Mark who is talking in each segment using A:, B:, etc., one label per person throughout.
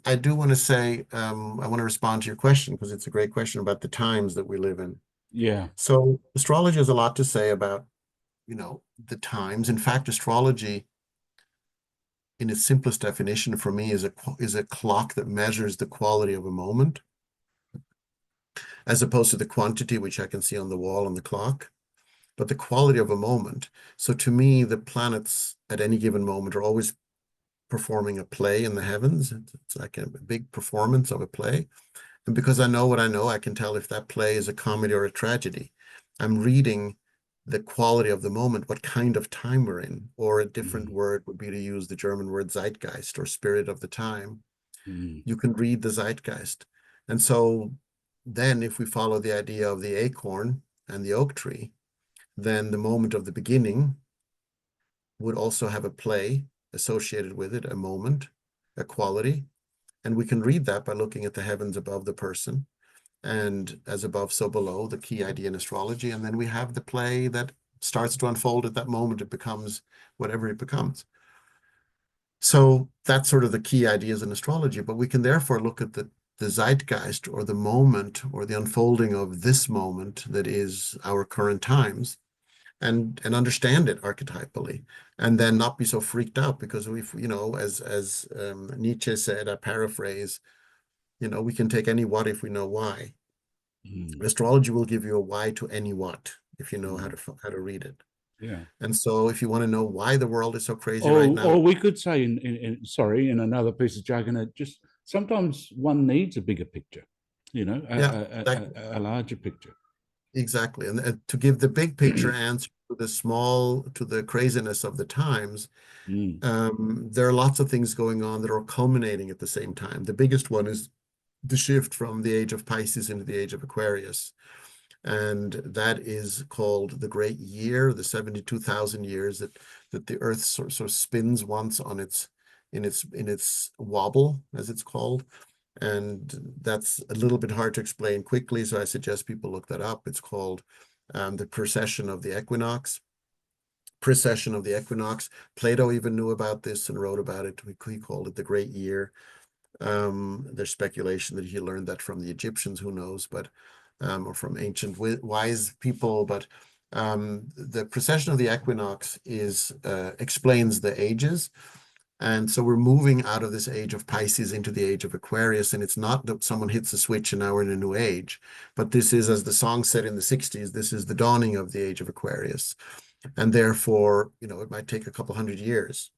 A: I do want to say, I want to respond to your question because it's a great question about the times that we live in.
B: Yeah.
A: So astrology has a lot to say about, the times. In fact, astrology, in its simplest definition for me, is a clock that measures the quality of a moment, as opposed to the quantity, which I can see on the wall on the clock, but the quality of a moment. So to me, the planets at any given moment are always performing a play in the heavens. It's like a big performance of a play. And because I know what I know, I can tell if that play is a comedy or a tragedy. I'm reading the quality of the moment, what kind of time we're in, or a different
B: Mm,
A: word would be to use the German word Zeitgeist or spirit of the time.
B: mm,
A: You can read the Zeitgeist. And so then if we follow the idea of the acorn and the oak tree, then the moment of the beginning would also have a play associated with it, a moment, a quality. And we can read that by looking at the heavens above the person and as above, so below, the key idea in astrology. And then we have the play that starts to unfold at that moment. It becomes whatever it becomes. So that's sort of the key ideas in astrology. But we can therefore look at the zeitgeist or the moment or the unfolding of this moment that is our current times and understand it archetypally and then not be so freaked out because we've, as Nietzsche said, I paraphrase, we can take any what if we know why.
B: mm,
A: Astrology will give you a why to any what if you know how
B: mm.
A: to read it.
B: Yeah.
A: And so if you want to know why the world is so crazy right now,
B: Or we could say, sorry, in another piece of jargon, just sometimes one needs a bigger picture,
A: yeah,
B: a larger picture.
A: exactly. And to give the big picture answer to the small, to the craziness of the times,
B: Mm,
A: there are lots of things going on that are culminating at the same time. The biggest one is the shift from the age of Pisces into the age of Aquarius. And that is called the Great Year, the 72,000 years that the Earth sort of spins once on its wobble, as it's called. And that's a little bit hard to explain quickly, so I suggest people look that up. It's called the precession of the equinox. Precession of the equinox. Plato even knew about this and wrote about it. He called it the Great Year. There's speculation that he learned that from the Egyptians, who knows, but or from ancient wise people. But the precession of the equinox is explains the ages. And so we're moving out of this age of Pisces into the age of Aquarius. And it's not that someone hits a switch and now we're in a new age, but this is, as the song said in the 60s, this is the dawning of the age of Aquarius. And therefore, it might take a couple hundred years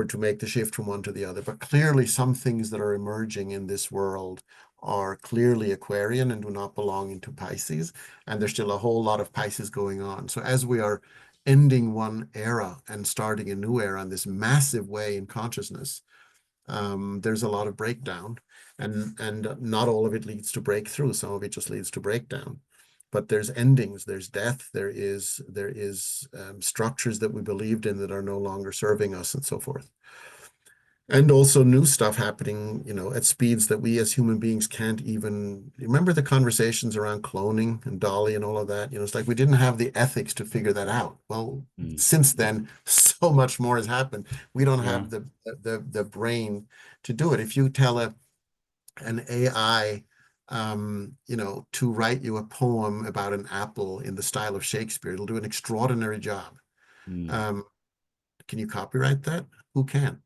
A: to make the shift from one to the other. But clearly, some things that are emerging in this world are clearly Aquarian and do not belong into Pisces. And there's still a whole lot of Pisces going on. So as we are ending one era and starting a new era in this massive way in consciousness, there's a lot of breakdown, and not all of it leads to breakthrough. Some of it just leads to breakdown. But there's endings, there's death, there is structures that we believed in that are no longer serving us, and so forth. And also new stuff happening, at speeds that we as human beings can't even remember. The conversations around cloning and Dolly and all of that. It's like we didn't have the ethics to figure that out. Well,
B: mm.
A: since then, so much more has happened. We don't
B: Yeah.
A: have the brain to do it. If you tell an AI, to write you a poem about an apple in the style of Shakespeare, it'll do an extraordinary job.
B: Mm,
A: Um, can you copyright that? Who can?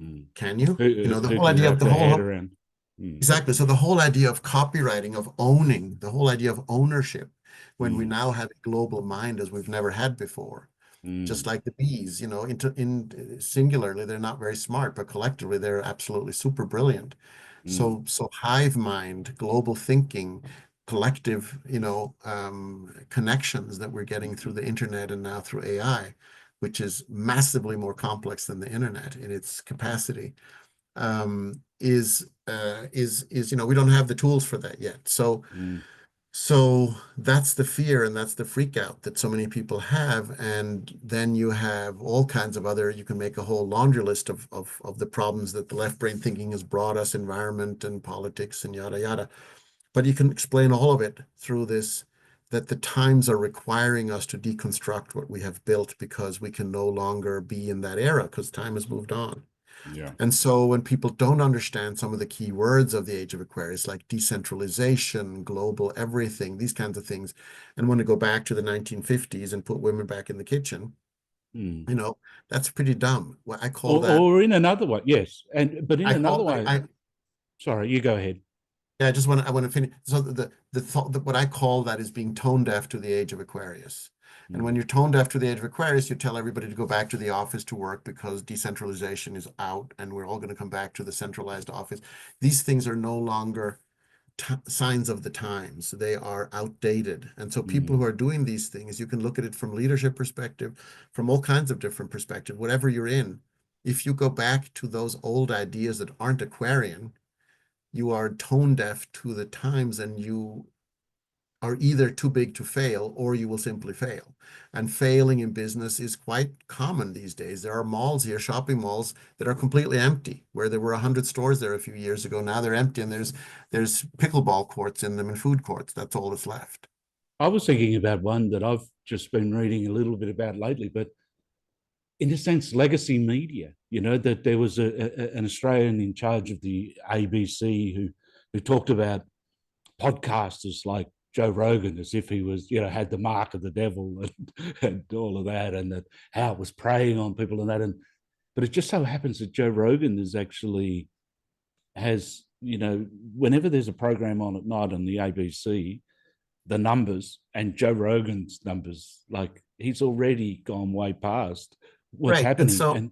B: mm.
A: Can you? The
B: Who
A: whole
B: can
A: idea of
B: wrap
A: the
B: their head
A: whole
B: around? Mm,
A: exactly. So the whole idea of copywriting, of owning, the whole idea of ownership, when we
B: mm,
A: now have a global mind as we've never had before, just
B: mm,
A: like the bees, in singularly, they're not very smart, but collectively they're absolutely super brilliant.
B: mm,
A: So hive mind, global thinking, collective, connections that we're getting through the internet and now through AI, which is massively more complex than the internet in its capacity, we don't have the tools for that yet.
B: mm,
A: So that's the fear and that's the freak out that so many people have. And then you have all kinds of other, you can make a whole laundry list of the problems that the left brain thinking has brought us, environment and politics and yada, yada. But you can explain all of it through this, that the times are requiring us to deconstruct what we have built because we can no longer be in that era because time has moved on.
B: Yeah.
A: And so when people don't understand some of the key words of the age of Aquarius, like decentralization, global everything, these kinds of things, and want to go back to the 1950s and put women back in the kitchen,
B: Mm.
A: you know, that's pretty dumb. Well, I call that,
B: Or in another way, yes. But in
A: I
B: another
A: call,
B: way, sorry, you go ahead.
A: yeah, I want to finish. So the thought that what I call that is being tone deaf to the age of Aquarius. And when
B: Mm.
A: you're tone deaf to the age of Aquarius, you tell everybody to go back to the office to work because decentralization is out and we're all going to come back to the centralized office. These things are no longer signs of the times. They are outdated. And so people who
B: Mm.
A: are doing these things, you can look at it from leadership perspective, from all kinds of different perspectives, whatever you're in. If you go back to those old ideas that aren't Aquarian, you are tone deaf to the times and you are either too big to fail or you will simply fail. And failing in business is quite common these days. There are malls here, shopping malls, that are completely empty, where there were 100 stores there a few years ago. Now they're empty and there's pickleball courts in them and food courts. That's all that's left.
B: I was thinking about one that I've just been reading a little bit about lately, but in a sense, legacy media. You know that there was an Australian in charge of the ABC who talked about podcasters like Joe Rogan as if he was, had the mark of the devil and all of that, and that how it was preying on people and that. And but it just so happens that Joe Rogan is actually has, whenever there's a program on at night on the ABC, the numbers and Joe Rogan's numbers, like he's already gone way past what's
A: Right. And
B: happening.
A: so
B: And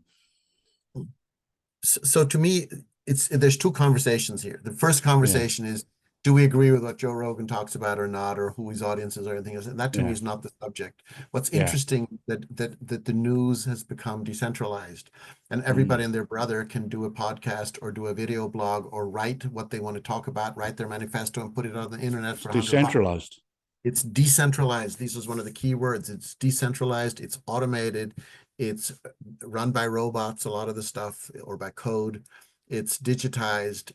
A: so to me, there's two conversations here. The first
B: yeah,
A: conversation is, do we agree with what Joe Rogan talks about or not, or who his audience is or anything else? And that to me
B: yeah,
A: is not the subject. What's
B: yeah,
A: interesting that the news has become decentralized and everybody
B: mm.
A: and their brother can do a podcast or do a video blog or write what they want to talk about, write their manifesto and put it on the internet
B: It's
A: for $100.
B: decentralized.
A: It's decentralized. This is one of the key words. It's decentralized, it's automated, it's run by robots, a lot of the stuff, or by code. It's digitized.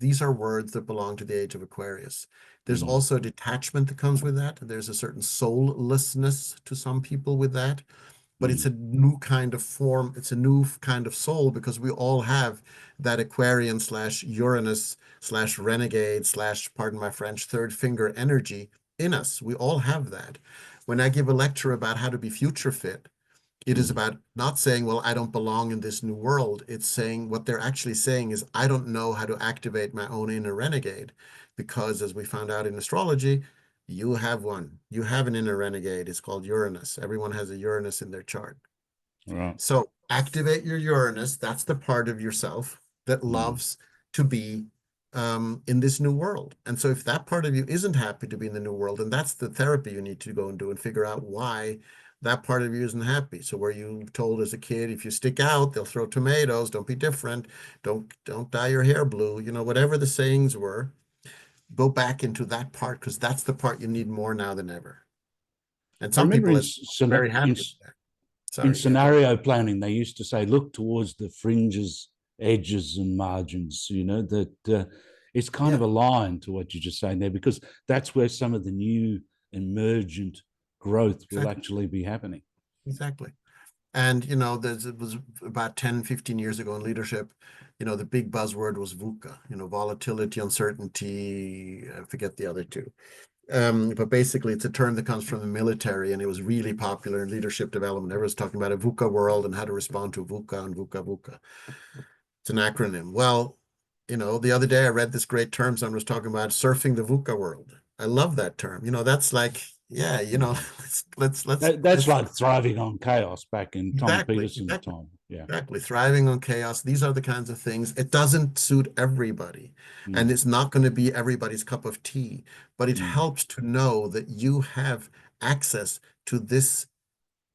A: These are words that belong to the age of Aquarius. There's
B: Mm.
A: also detachment that comes with that. There's a certain soullessness to some people with that, but it's
B: Mm.
A: a new kind of form. It's a new kind of soul because we all have that Aquarian slash Uranus slash renegade slash, pardon my French, third finger energy in us. We all have that. When I give a lecture about how to be future fit, it is
B: Mm.
A: about not saying, well, I don't belong in this new world. It's saying what they're actually saying is, I don't know how to activate my own inner renegade. Because as we found out in astrology, you have one. You have an inner renegade. It's called Uranus. Everyone has a Uranus in their chart.
B: Right.
A: So activate your Uranus. That's the part of yourself that
B: Mm.
A: loves to be in this new world. And so if that part of you isn't happy to be in the new world, then that's the therapy you need to go and do and figure out why that part of you isn't happy. So were you told as a kid, if you stick out, they'll throw tomatoes, don't be different, don't dye your hair blue, whatever the sayings were, go back into that part because that's the part you need more now than ever. And
B: I
A: some
B: remember
A: people are very happy with that.
B: in
A: Sorry, yeah, go ahead.
B: scenario planning, they used to say, look towards the fringes, edges, and margins, that it's kind
A: Yeah,
B: of aligned to what you're just saying there, because that's where some of the new emergent growth will
A: exactly.
B: actually be happening.
A: Exactly. And, it was about 10, 15 years ago in leadership, the big buzzword was VUCA, volatility, uncertainty, I forget the other two. But basically, it's a term that comes from the military, and it was really popular in leadership development. Everyone's talking about a VUCA world and how to respond to VUCA and VUCA VUCA. It's an acronym. Well, the other day I read this great term. Someone was talking about surfing the VUCA world. I love that term. That's like, yeah,
B: Mm. That's
A: let's
B: like thriving on chaos back in Tom
A: exactly,
B: Peterson's
A: exactly.
B: time. Yeah.
A: Exactly. Thriving on chaos. These are the kinds of things. It doesn't suit everybody, and
B: Mm.
A: it's not going to be everybody's cup of tea, but it
B: Mm.
A: helps to know that you have access to this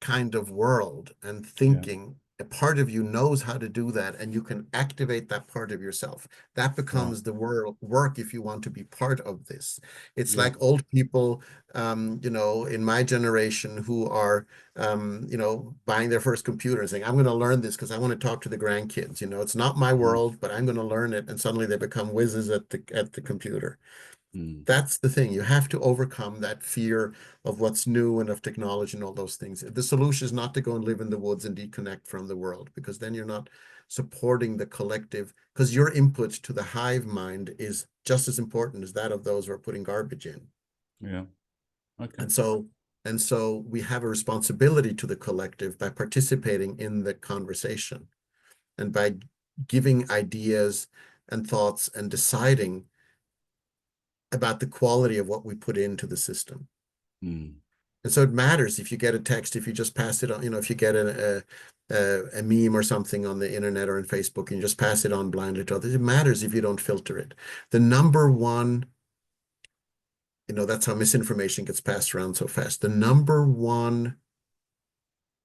A: kind of world and
B: Yeah.
A: thinking. A part of you knows how to do that, and you can activate that part of yourself. That
B: Right.
A: becomes the work if you want to be part of this. It's
B: Yeah.
A: like old people, in my generation who are, buying their first computer and saying, I'm going to learn this because I want to talk to the grandkids. It's not my
B: Mm.
A: world, but I'm going to learn it. And suddenly they become whizzes at the computer.
B: Mm.
A: That's the thing. You have to overcome that fear of what's new and of technology and all those things. The solution is not to go and live in the woods and disconnect from the world, because then you're not supporting the collective, because your input to the hive mind is just as important as that of those who are putting garbage in.
B: Yeah. Okay.
A: And so we have a responsibility to the collective by participating in the conversation and by giving ideas and thoughts and deciding about the quality of what we put into the system.
B: Mm.
A: And so it matters if you get a text, if you just pass it on, if you get a meme or something on the internet or in Facebook and you just pass it on blindly to others. It matters if you don't filter it. The number one, that's how misinformation gets passed around so fast. The number one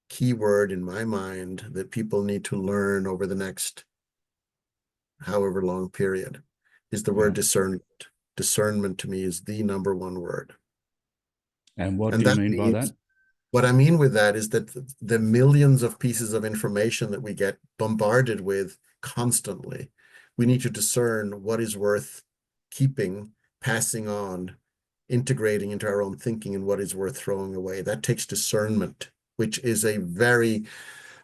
A: keyword in my mind that people need to learn over the next however long period is the word discernment. Discernment to me is the number one word.
B: And what
A: And
B: do you
A: that
B: mean by
A: means,
B: that?
A: what I mean with that is that the millions of pieces of information that we get bombarded with constantly, we need to discern what is worth keeping, passing on, integrating into our own thinking, and what is worth throwing away. That takes discernment, which is a very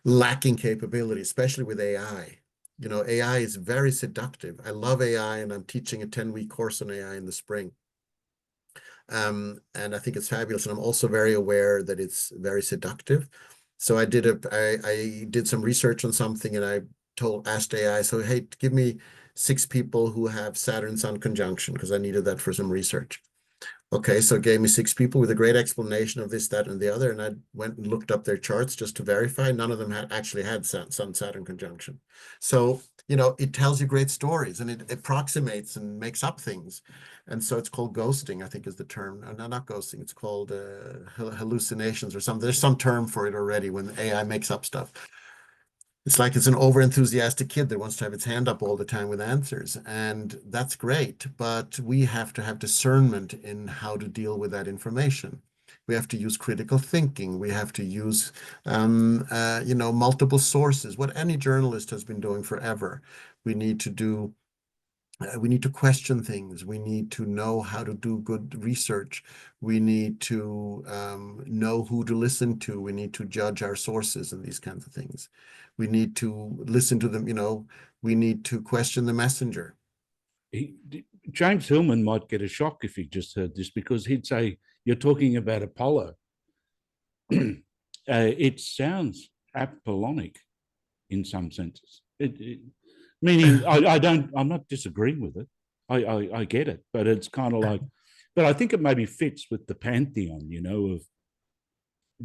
A: lacking capability, especially with AI. AI is very seductive. I love AI, and I'm teaching a 10-week course on AI in the spring. And I think it's fabulous. And I'm also very aware that it's very seductive. So I did some research on something, and I asked AI, so hey, give me 6 people who have Saturn Sun conjunction, because I needed that for some research. Okay, so it gave me 6 people with a great explanation of this, that, and the other, and I went and looked up their charts just to verify. None of them actually had Sun-Saturn conjunction. So, it tells you great stories, and it approximates and makes up things. And so it's called ghosting, I think is the term. No, not ghosting. It's called hallucinations or something. There's some term for it already when AI makes up stuff. It's like it's an over-enthusiastic kid that wants to have its hand up all the time with answers. And that's great, but we have to have discernment in how to deal with that information. We have to use critical thinking. We have to use, multiple sources, what any journalist has been doing forever. We need to question things. We need to know how to do good research. We need to know who to listen to. We need to judge our sources and these kinds of things. We need to listen to them, we need to question the messenger.
B: James Hillman might get a shock if he just heard this, because he'd say, you're talking about Apollo. It sounds Apollonic in some senses. Meaning, I'm not disagreeing with it. I get it, but it's kind of like, but I think it maybe fits with the pantheon, of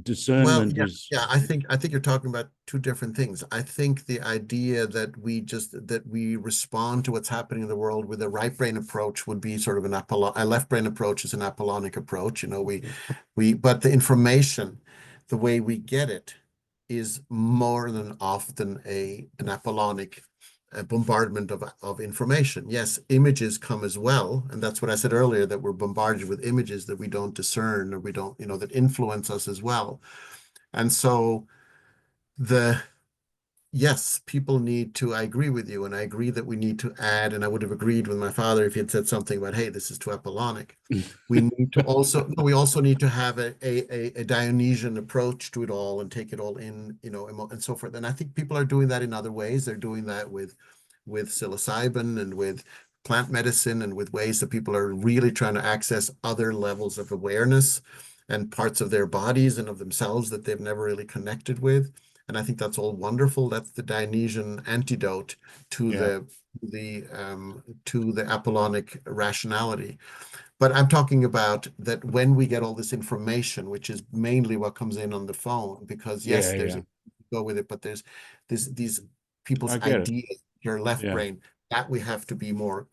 B: discernment.
A: Well,
B: Is
A: yeah, I think you're talking about 2 different things. I think the idea that we respond to what's happening in the world with a right brain approach would be sort of a left brain approach is an Apollonic approach. But the information, the way we get it, is more than often an Apollonic bombardment of information. Yes, images come as well, and that's what I said earlier, that we're bombarded with images that we don't discern, or we don't, that influence us as well. And so yes, people need to, I agree with you, and I agree that we need to add, and I would have agreed with my father if he had said something about, hey, this is too Apollonic. We also need to have a Dionysian approach to it all and take it all in, and so forth. And I think people are doing that in other ways. They're doing that with psilocybin and with plant medicine and with ways that people are really trying to access other levels of awareness and parts of their bodies and of themselves that they've never really connected with. And I think that's all wonderful. That's the Dionysian antidote to the Apollonic rationality. But I'm talking about that when we get all this information, which is mainly what comes in on the phone, because yes, there's a go with it, but there's these people's
B: I get it.
A: ideas, your left
B: Yeah.
A: brain, that we have to be more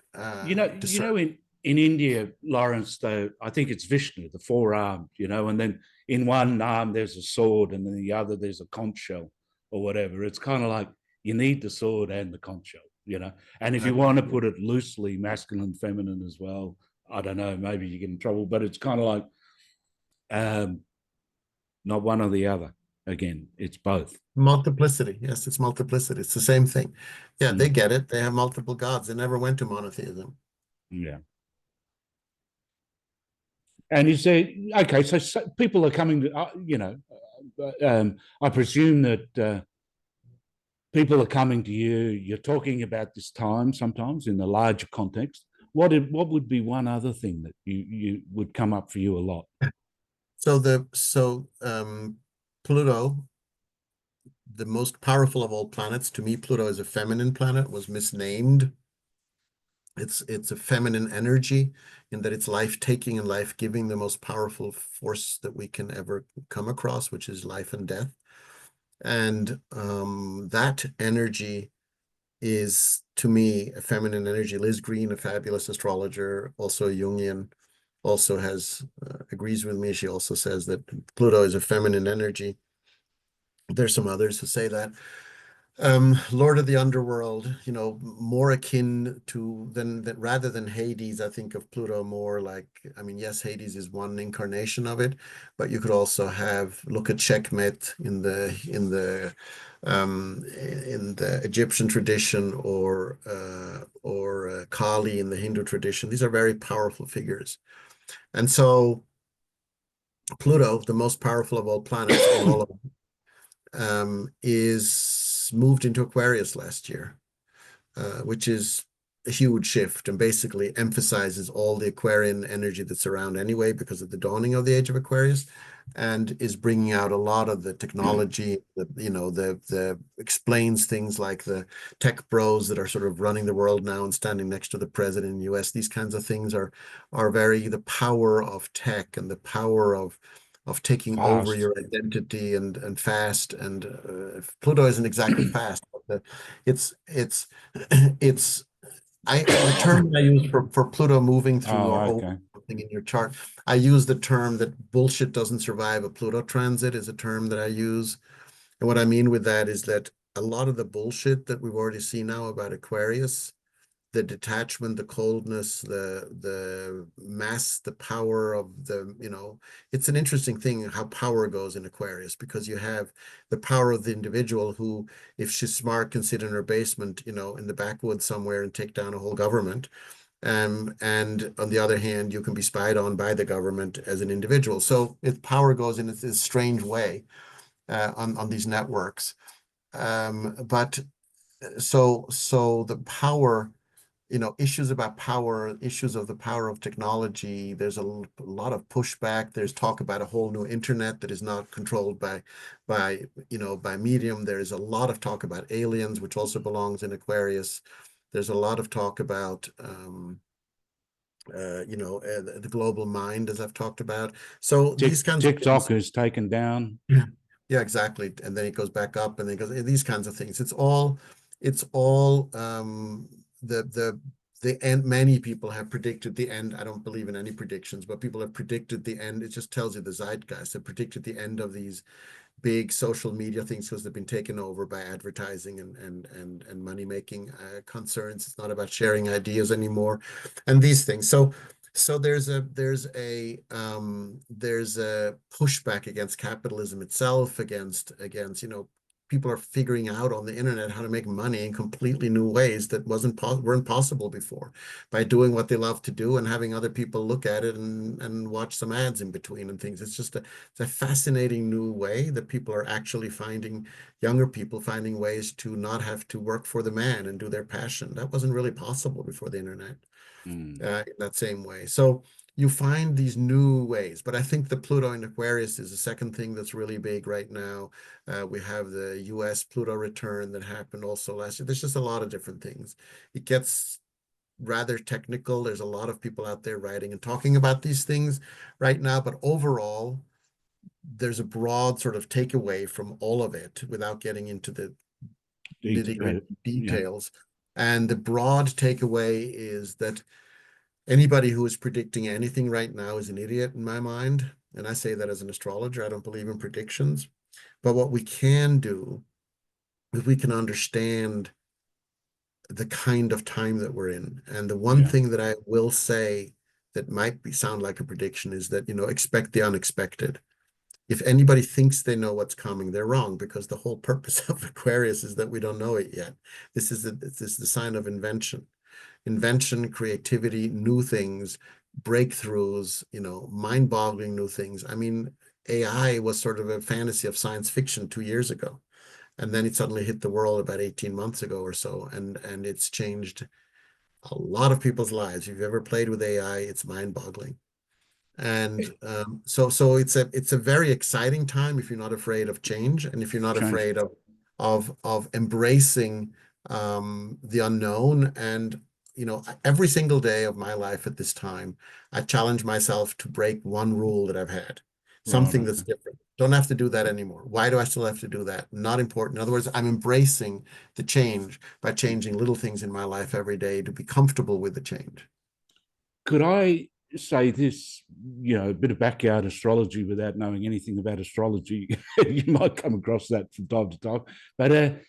B: In India, Laurence, though, I think it's Vishnu, the 4-armed, and then in one arm there's a sword, and then the other there's a conch shell or whatever. It's kind of like you need the sword and the conch shell. And if you want to put it loosely, masculine, feminine as well, I don't know, maybe you get in trouble, but it's kind of like not one or the other. Again, it's both.
A: Multiplicity. Yes, it's multiplicity. It's the same thing. Yeah, they get it. They have multiple gods. They never went to monotheism.
B: Yeah. And you say, okay, so people are coming to, I presume that people are coming to you, you're talking about this time sometimes in the larger context. What would be one other thing that you would come up for you a lot?
A: Pluto, the most powerful of all planets, to me, Pluto is a feminine planet, was misnamed. It's a feminine energy in that it's life-taking and life-giving, the most powerful force that we can ever come across, which is life and death. And that energy is, to me, a feminine energy. Liz Green, a fabulous astrologer, also a Jungian, also agrees with me. She also says that Pluto is a feminine energy. There's some others who say that. Lord of the Underworld, more akin to than rather than Hades, I think of Pluto more like, I mean, yes, Hades is one incarnation of it, but you could also look at Sekhmet in the Egyptian tradition, or Kali in the Hindu tradition. These are very powerful figures. And so Pluto, the most powerful of all planets in all of is moved into Aquarius last year, which is a huge shift and basically emphasizes all the Aquarian energy that's around anyway because of the dawning of the age of Aquarius, and is bringing out a lot of the technology that explains things like the tech bros that are sort of running the world now and standing next to the president in the US. These kinds of things are very the power of tech and the power of taking over
B: Fast.
A: your identity and fast. And Pluto isn't exactly fast, but it's the term I use for Pluto moving through
B: Oh,
A: or over
B: okay.
A: something in your chart, I use the term that bullshit doesn't survive a Pluto transit is a term that I use. And what I mean with that is that a lot of the bullshit that we've already seen now about Aquarius, the detachment, the coldness, the mass, the power of it's an interesting thing how power goes in Aquarius, because you have the power of the individual who, if she's smart, can sit in her basement, in the backwoods somewhere and take down a whole government. And on the other hand, you can be spied on by the government as an individual. So power goes in this strange way on these networks. But so the power, issues about power, issues of the power of technology. There's a lot of pushback. There's talk about a whole new internet that is not controlled by medium. There is a lot of talk about aliens, which also belongs in Aquarius. There's a lot of talk about the global mind, as I've talked about. So these kinds of things.
B: TikTok is taken down.
A: Yeah, exactly. And then it goes back up, and then it goes these kinds of things. It's all the end. Many people have predicted the end. I don't believe in any predictions, but people have predicted the end. It just tells you the zeitgeist. Have predicted the end of these big social media things because they've been taken over by advertising and money making concerns. It's not about sharing ideas anymore, and these things. So there's a pushback against capitalism itself, against people are figuring out on the internet how to make money in completely new ways that weren't possible before, by doing what they love to do and having other people look at it and watch some ads in between and things. It's a fascinating new way that younger people finding ways to not have to work for the man and do their passion. That wasn't really possible before the internet. In that same way. So you find these new ways, but I think the Pluto in Aquarius is the second thing that's really big right now. We have the US Pluto return that happened also last year. There's just a lot of different things. It gets rather technical. There's a lot of people out there writing and talking about these things right now, but overall, there's a broad sort of takeaway from all of it without getting into the nitty-gritty
B: Yeah.
A: details. And the broad takeaway is that anybody who is predicting anything right now is an idiot in my mind. And I say that as an astrologer. I don't believe in predictions. But what we can do is we can understand the kind of time that we're in. And the one
B: Yeah.
A: thing that I will say that might sound like a prediction is that, expect the unexpected. If anybody thinks they know what's coming, they're wrong, because the whole purpose of Aquarius is that we don't know it yet. This is the sign of invention. Creativity, new things, breakthroughs, mind-boggling new things. I mean, AI was sort of a fantasy of science fiction 2 years ago. and then it suddenly hit the world about 18 months ago or so, and it's changed a lot of people's lives. If you've ever played with AI, it's mind-boggling. And so it's a very exciting time if you're not afraid of change, and if you're not
B: Change.
A: afraid of embracing the unknown. And every single day of my life at this time, I challenge myself to break one rule that I've had,
B: Right.
A: something
B: Okay.
A: that's different. Don't have to do that anymore. Why do I still have to do that? Not important. In other words, I'm embracing the change by changing little things in my life every day to be comfortable with the change.
B: Could I say this, a bit of backyard astrology without knowing anything about astrology? You might come across that from time to time. But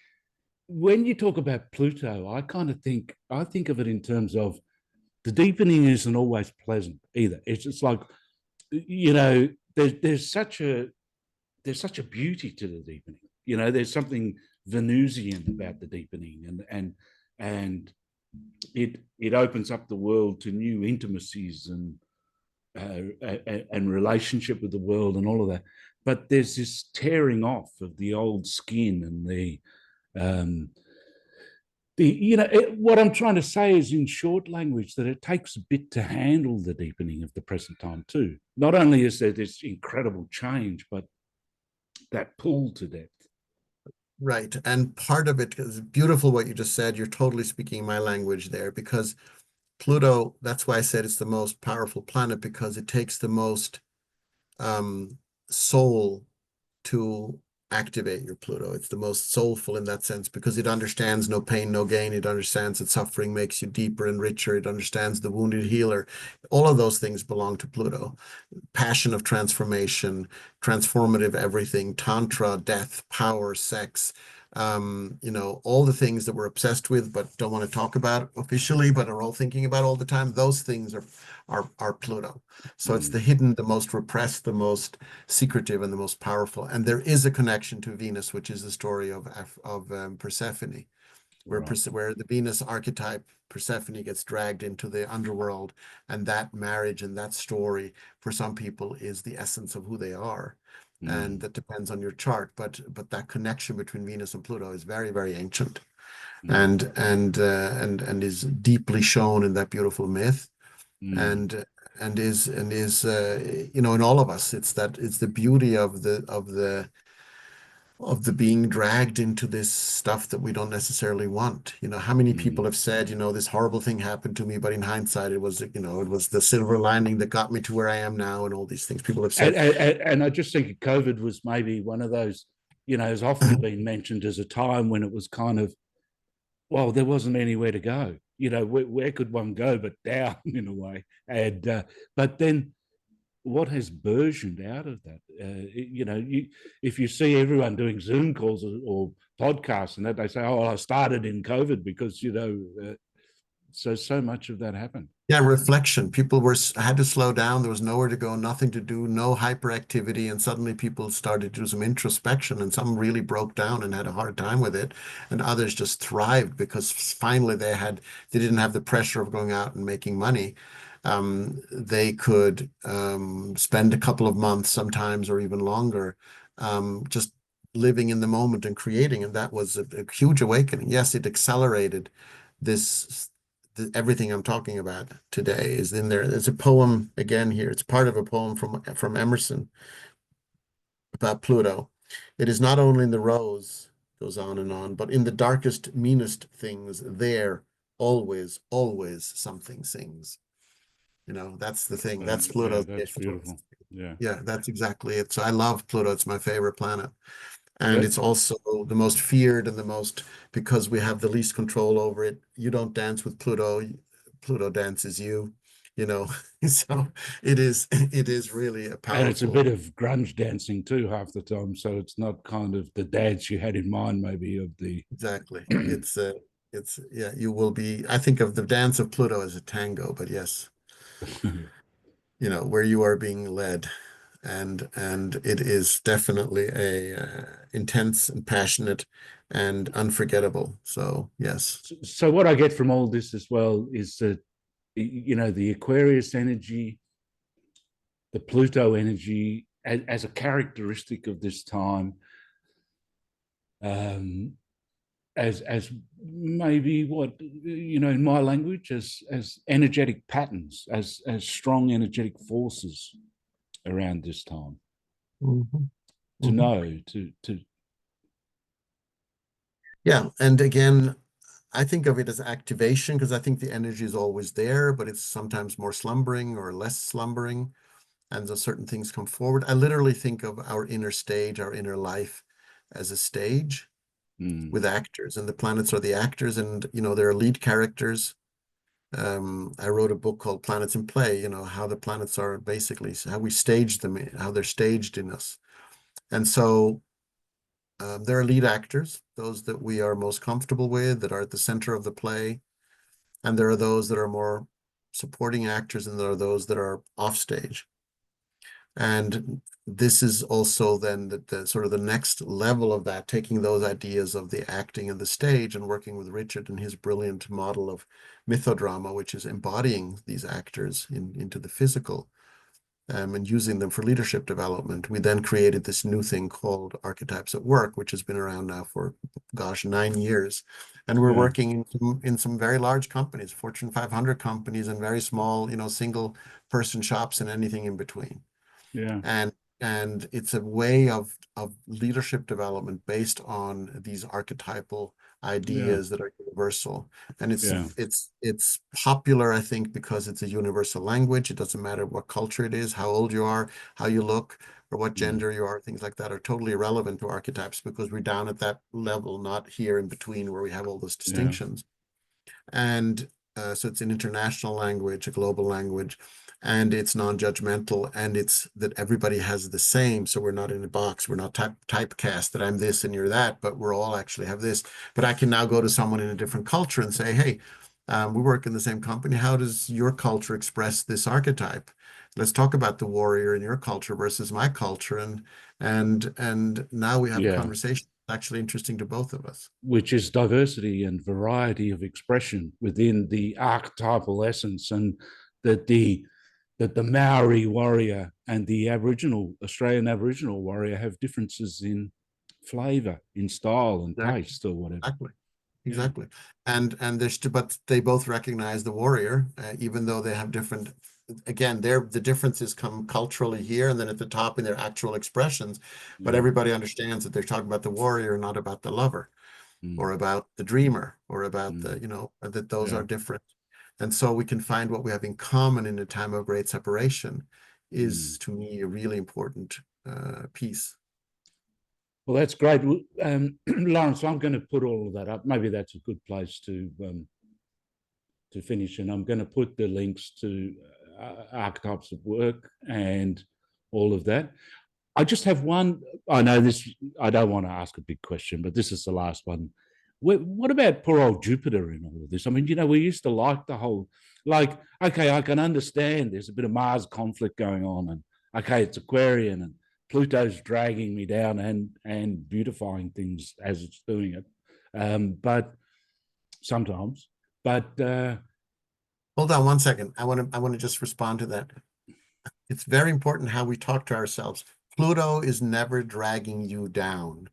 B: when you talk about Pluto, I think of it in terms of the deepening isn't always pleasant either. It's just like, there's such a beauty to the deepening. There's something Venusian about the deepening, and it opens up the world to new intimacies and relationship with the world and all of that. But there's this tearing off of the old skin and um, what I'm trying to say is, in short language, that it takes a bit to handle the deepening of the present time too. Not only is there this incredible change, but that pull to depth.
A: Right. And part of it is beautiful what you just said. You're totally speaking my language there, because Pluto, that's why I said it's the most powerful planet, because it takes the most um, soul to activate your Pluto. It's the most soulful in that sense, because it understands no pain, no gain. It understands that suffering makes you deeper and richer. It understands the wounded healer. All of those things belong to Pluto. Passion of transformation, transformative everything, tantra, death, power, sex, all the things that we're obsessed with but don't want to talk about officially, but are all thinking about all the time. Those things are Pluto. So it's the hidden, the most repressed, the most secretive, and the most powerful. And there is a connection to Venus, which is the story of Persephone,
B: Right.
A: where the Venus archetype, Persephone, gets dragged into the underworld, and that marriage and that story for some people is the essence of who they are. And that depends on your chart, but that connection between Venus and Pluto is very, very ancient, and is deeply shown in that beautiful myth, and is in all of us. It's the beauty of the being dragged into this stuff that we don't necessarily want. How many people have said, this horrible thing happened to me, but in hindsight, it was the silver lining that got me to where I am now, and all these things people have said.
B: And I just think COVID was maybe one of those, has often been mentioned as a time when it was kind of, well, there wasn't anywhere to go. Where could one go but down in a way? And but then what has burgeoned out of that? If you see everyone doing Zoom calls or podcasts and that, they say, "Oh, I started in COVID because so much of that happened."
A: Yeah, reflection. People had to slow down. There was nowhere to go, nothing to do, no hyperactivity, and suddenly people started to do some introspection, and some really broke down and had a hard time with it, and others just thrived because finally they didn't have the pressure of going out and making money. They could spend a couple of months sometimes, or even longer, just living in the moment and creating, and that was a huge awakening. Yes, it accelerated this everything I'm talking about today is in there. There's a poem again here. It's part of a poem from Emerson about Pluto. It is not only in the rose, goes on and on, but in the darkest, meanest things, there always, always something sings. That's the thing. That's
B: Yeah,
A: Pluto's
B: that's
A: gift to us.
B: beautiful. Yeah.
A: Yeah, that's exactly it. So I love Pluto. It's my favorite planet. And
B: Yeah.
A: it's also the most feared and the most, because we have the least control over it. You don't dance with Pluto. Pluto dances you, you know. So it is really a
B: And it's a bit
A: powerful.
B: of grunge dancing too half the time. So it's not kind of the dance you had in mind, maybe, of the.
A: Exactly. It's yeah, you will be. I think of the dance of Pluto as a tango, but yes, where you are being led. And it is definitely a intense and passionate and unforgettable. So yes.
B: So what I get from all this as well is that, the Aquarius energy, the Pluto energy, as a characteristic of this time, um, as maybe what, in my language, as energetic patterns, as strong energetic forces around this time.
A: Mhm,
B: To
A: mhm.
B: know, to
A: Yeah, and again, I think of it as activation because I think the energy is always there, but it's sometimes more slumbering or less slumbering, and so certain things come forward. I literally think of our inner stage, our inner life, as a stage
B: mm,
A: with actors, and the planets are the actors, and there are lead characters. I wrote a book called Planets in Play, how the planets are basically how we stage them, how they're staged in us. And so there are lead actors, those that we are most comfortable with, that are at the center of the play. And there are those that are more supporting actors, and there are those that are off stage. And this is also then the sort of the next level of that, taking those ideas of the acting and the stage and working with Richard and his brilliant model of mythodrama, which is embodying these actors into the physical, and using them for leadership development. We then created this new thing called Archetypes at Work, which has been around now for, gosh, 9 years. And we're
B: yeah,
A: working in some very large companies, Fortune 500 companies, and very small, single person shops and anything in between.
B: yeah,
A: And it's a way of leadership development based on these archetypal
B: yeah,
A: ideas that are universal. And
B: yeah,
A: it's popular, I think, because it's a universal language. It doesn't matter what culture it is, how old you are, how you look, or what
B: mm,
A: gender you are. Things like that are totally irrelevant to archetypes because we're down at that level, not here in between where we have all those
B: yeah,
A: distinctions. And so it's an international language, a global language, and it's non-judgmental, and it's that everybody has the same. So we're not in a box. We're not typecast that I'm this and you're that, but we're all actually have this. But I can now go to someone in a different culture and say, hey, we work in the same company. How does your culture express this archetype? Let's talk about the warrior in your culture versus my culture, and now we have a
B: yeah,
A: conversation that's actually interesting to both of us.
B: which is diversity and variety of expression within the archetypal essence, and that the Maori warrior and the Aboriginal Australian Aboriginal warrior have differences in flavor, in style, and
A: Exactly.
B: taste, or whatever.
A: Exactly.
B: Yeah,
A: Exactly. And but they both recognize the warrior, even though they have different. Again, the differences come culturally here, and then at the top in their actual expressions. But
B: yeah,
A: everybody understands that they're talking about the warrior, not about the lover,
B: mm,
A: or about the dreamer, or about
B: mm,
A: that those
B: yeah,
A: are different. And so we can find what we have in common in a time of great separation
B: mm.
A: is, to me, a really important piece.
B: Well, that's great. Laurence, I'm going to put all of that up. Maybe that's a good place to finish. And I'm going to put the links to archetypes of work and all of that. I just have one. I know this, I don't want to ask a big question, but this is the last one. What about poor old Jupiter in all of this? I mean, we used to like the whole, like, okay, I can understand there's a bit of Mars conflict going on, and okay, it's Aquarian, and Pluto's dragging me down and beautifying things as it's doing it. But sometimes, but
A: Hold on one second. I want to just respond to that. It's very important how we talk to ourselves. Pluto is never dragging you down,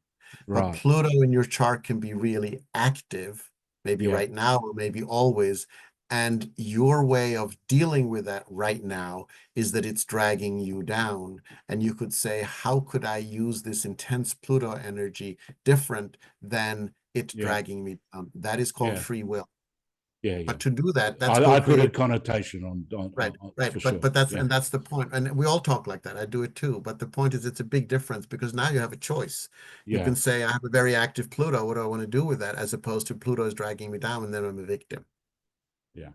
A: but
B: right,
A: Pluto in your chart can be really active, maybe
B: yeah,
A: right now or maybe always. And your way of dealing with that right now is that it's dragging you down. And you could say, how could I use this intense Pluto energy different than it
B: yeah,
A: dragging me down? That is called
B: yeah,
A: free will.
B: yeah, yeah.
A: But to do that, that's
B: I put a
A: co-creation.
B: connotation
A: Right,
B: on
A: right.
B: for
A: But
B: sure.
A: that's
B: Yeah,
A: and that's the point. And we all talk like that. I do it too. But the point is it's a big difference because now you have a choice. You
B: yeah,
A: can say, I have a very active Pluto. What do I want to do with that? As opposed to Pluto is dragging me down and then I'm a victim.
B: yeah.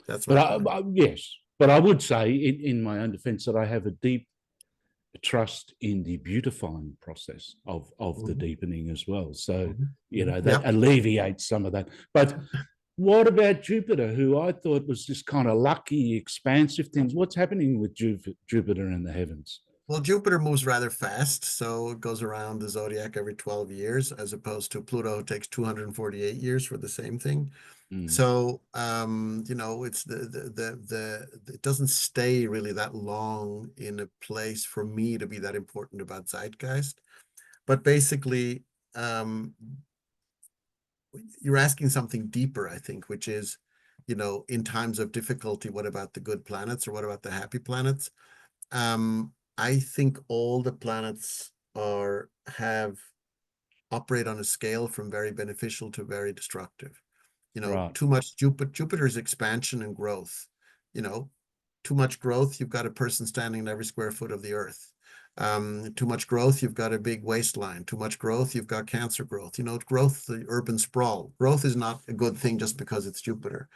A: That's
B: But
A: my point.
B: yes, but I would say in my own defense that I have a deep trust in the beautifying process of the
A: Mhm,
B: deepening as well. So,
A: mhm, mhm.
B: that
A: Yep.
B: alleviates some of that. But what about Jupiter, who I thought was this kind of lucky, expansive things? What's happening with Jupiter in the heavens?
A: Well, Jupiter moves rather fast, so it goes around the zodiac every 12 years, as opposed to Pluto, who takes 248 years for the same thing.
B: Mm,
A: So, it's it doesn't stay really that long in a place for me to be that important about zeitgeist. But basically, you're asking something deeper, I think, which is, in times of difficulty, what about the good planets, or what about the happy planets? I think all the planets operate on a scale from very beneficial to very destructive.
B: Right.
A: Too much Jupiter's expansion and growth. Too much growth, you've got a person standing in every square foot of the earth. Too much growth, you've got a big wasteland. Too much growth, you've got cancer growth. Growth, the urban sprawl. Growth is not a good thing just because it's Jupiter.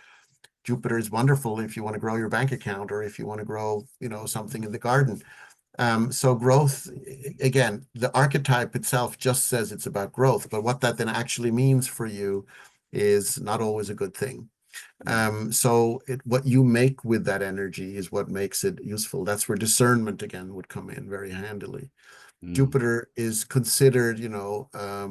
A: Jupiter is wonderful if you want to grow your bank account, or if you want to grow, something in the garden. So growth, again, the archetype itself just says it's about growth, but what that then actually means for you is not always a good thing. So what you make with that energy is what makes it useful. That's where discernment again would come in very handily. Jupiter is considered, our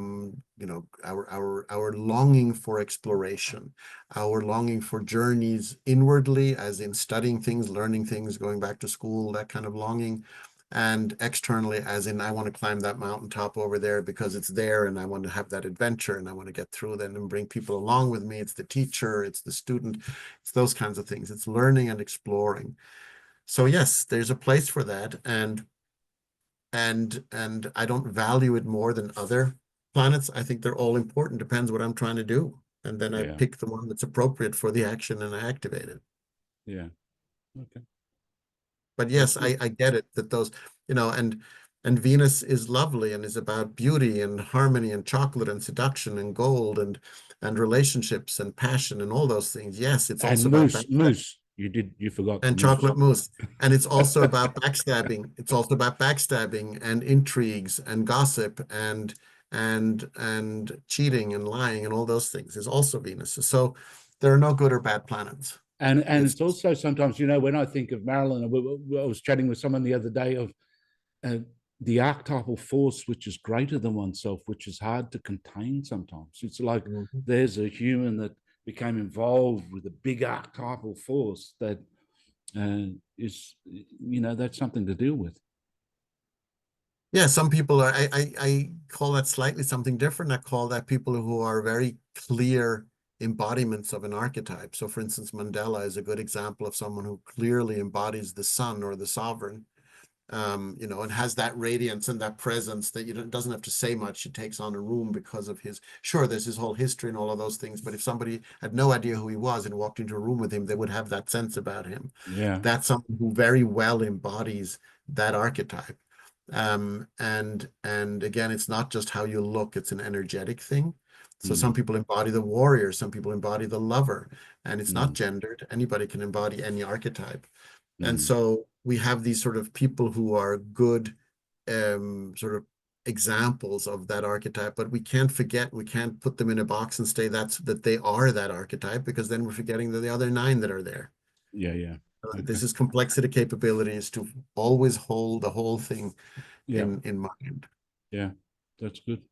A: longing for exploration, our longing for journeys inwardly, as in studying things, learning things, going back to school, that kind of longing, and externally, as in I want to climb that mountaintop over there because it's there, and I want to have that adventure, and I want to get through that and bring people along with me. It's the teacher, it's the student, it's those kinds of things. It's learning and exploring. So yes, there's a place for that, and I don't value it more than other planets. I think they're all important. Depends what I'm trying to do, and then I
B: Yeah.
A: pick the one that's appropriate for the action and I activate it.
B: Yeah. Okay.
A: But yes, I get it that those, and Venus is lovely and is about beauty and harmony and chocolate and seduction and gold and relationships and passion and all those things. Yes, it's also
B: And
A: about
B: mousse. You forgot
A: and
B: mousse.
A: chocolate mousse. And it's also about backstabbing. It's also about backstabbing and intrigues and gossip and cheating and lying and all those things is also Venus. So there are no good or bad planets.
B: And
A: It's
B: it's also sometimes, when I think of Marilyn, I was chatting with someone the other day of the archetypal force, which is greater than oneself, which is hard to contain sometimes. It's like there's a human that became involved with a big archetypal force that is, that's something to deal with.
A: Yeah, some people are, I call that slightly something different. I call that people who are very clear embodiments of an archetype. So for instance, Mandela is a good example of someone who clearly embodies the sun or the sovereign, and has that radiance and that presence that doesn't have to say much. He takes on a room because of there's his whole history and all of those things. But if somebody had no idea who he was and walked into a room with him, they would have that sense about him.
B: Yeah.
A: That's someone who very well embodies that archetype. And again, it's not just how you look, it's an energetic thing. So some people embody the warrior, some people embody the lover, and it's not gendered. Anybody can embody any archetype. And so we have these sort of people who are good sort of examples of that archetype, but we can't put them in a box and say that they are that archetype, because then we're forgetting the other 9 that are there.
B: Yeah. Okay.
A: This is complexity capabilities to always hold the whole thing in mind.
B: Yeah, that's good.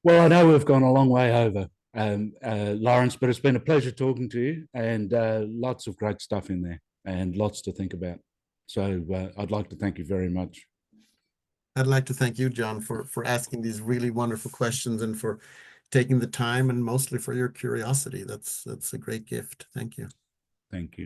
B: Well, I know we've gone a long way over, Laurence, but it's been a pleasure talking to you, and lots of great stuff in there and lots to think about. So I'd like to thank you very much.
A: I'd like to thank you, John, for asking these really wonderful questions and for taking the time, and mostly for your curiosity. That's a great gift. Thank you.
B: Thank you.